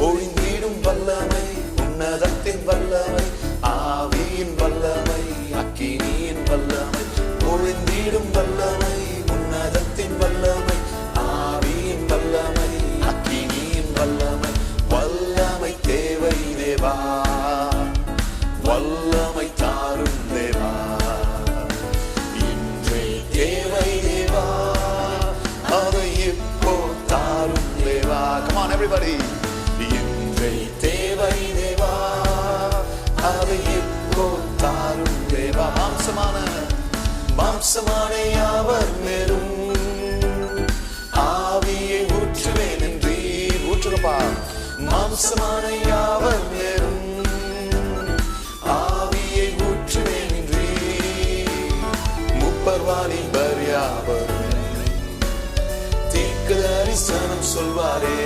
ஒழிந்திடும் வல்லமை, உன்னதத்தின் வல்லமை, ஆவியின் வல்லமை, அக்கினியின் வல்லமை. ஒழிந்திடும் வல்லமை, உன்னதத்தின் வல்லமை, ஆவியின் வல்லமை, அக்கினியின் வல்லமை. வல்லமை தேவை தேவா, வல்லமை தாரும் தேவா, இன்றே தேவை தேவா, அதை இப்போ தாரும் தேவா. Come on everybody. இன்றே தேவை தேவா, அதை இப்போ தாரும் தேவா. மாம்சமான யாவர் மேலும் ஆவியை ஊற்றுவேன் என்று ஊற்றுகப்பா. மாம்சமான யாவர் மேலும் ஆவியை ஊற்றுவேன் என்று முப்பர்வாலிபர் யாவர் தீர்க்க தரிசனம் சொல்வாரே.